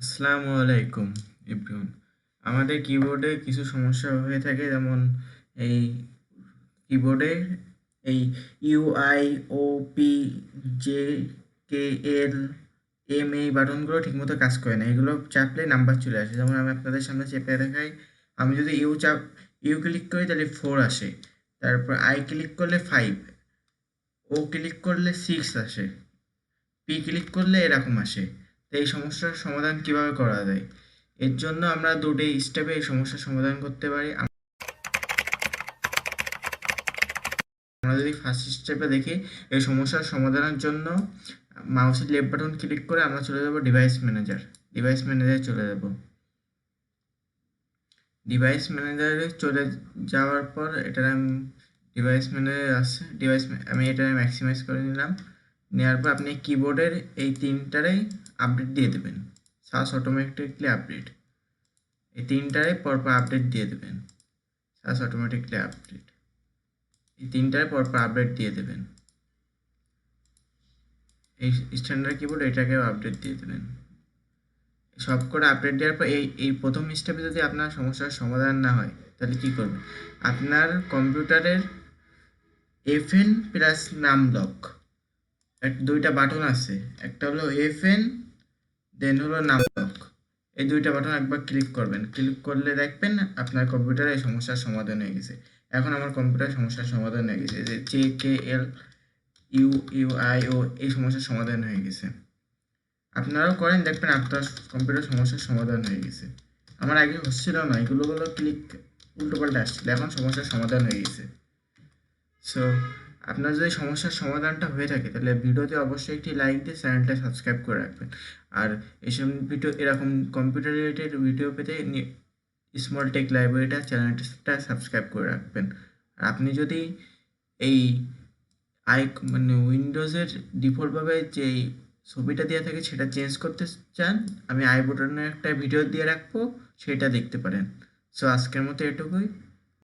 আসসালামু আলাইকুম এভরিওয়ান। আমাদের কিবোর্ডে কিছু সমস্যা হয়ে থাকে, যেমন এই কিবোর্ডে এই U I O P J K L M এই বাটনগুলো ঠিকমতো কাজ করে না। এগুলো চাপলে নাম্বার চলে আসে। যেমন আমি আপনাদের সামনে চেপে দেখাই। আমি যদি ইউ ক্লিক করি তাহলে 4 আসে, তারপর আই ক্লিক করলে 5, ও ক্লিক করলে 6 আসে, পি ক্লিক করলে এরকম আসে। তো এই সমস্যার সমাধান কিভাবে করা যায়? এর জন্য আমরা দুটি স্টেপে এই সমস্যার সমাধান করতে পারি। আমরা যদি ফার্স্ট স্টেপে দেখি, এই সমস্যার সমাধানের জন্য মাউসের লেফট বাটন ক্লিক করে আমরা চলে যাব ডিভাইস ম্যানেজারে চলে যাব। ডিভাইস ম্যানেজারে চলে যাওয়ার পর এটা ডিভাইস ম্যানেজার আছে, আমি এটা ম্যাক্সিমাইজ করে নিলাম। নেওয়ার পর আপনি কিবোর্ডের এই তিনটারে আপডেট দিয়ে দেবেন। সার্চ অটোমেটিকলি আপডেট, এই তিনটারে পরপর আপডেট দিয়ে দেবেন। সার্চ অটোমেটিকলি আপডেট, এই তিনটারে পরপর আপডেট দিয়ে দেবেন। এই স্ট্যান্ডার্ড কিবোর্ড এটাকেও আপডেট দিয়ে দেবেন। সব করে আপডেট দেওয়ার পর এই প্রথম স্টেপে যদি আপনার সমস্যার সমাধান না হয় তাহলে কি করবেন? আপনার কম্পিউটারের FN প্লাস নাম লক দুইটা বাটন আছে, একটা হলো FN দেন হলো নাম লক। এই দুইটা বাটন একবার ক্লিক করবেন। ক্লিক করলে দেখবেন আপনার কম্পিউটারে এই সমস্যার সমাধান হয়ে গেছে। এখন আমার কম্পিউটার সমস্যার সমাধান হয়ে গেছে, যে JKL UUIO এই সমস্যার সমাধান হয়ে গেছে। আপনারাও করেন, দেখবেন আপনার কম্পিউটার সমস্যার সমাধান হয়ে গেছে। আমার আগে হচ্ছিল না, এগুলো ক্লিক উল্টোপাল্টা আসছিল, এখন সমস্যার সমাধান হয়ে গেছে। সো আপনার যদি সমস্যার সমাধানটা হয়ে থাকে তাহলে ভিডিওতে অবশ্যই একটি লাইক দিয়ে চ্যানেলটা সাবস্ক্রাইব করে রাখবেন। আর এসব ভিডিও, এরকম কম্পিউটার রিলেটেড ভিডিও পেতে স্মল টেক লাইব্রেরিটা চ্যানেলটা সাবস্ক্রাইব করে রাখবেন। আর আপনি যদি এই উইন্ডোজের ডিফল্টভাবে যে ছবিটা দেওয়া থাকে সেটা চেঞ্জ করতে চান, আমি আই বাটনে একটা ভিডিও দিয়ে রাখবো, সেটা দেখতে পারেন। সো আজকের মতো এটুকুই।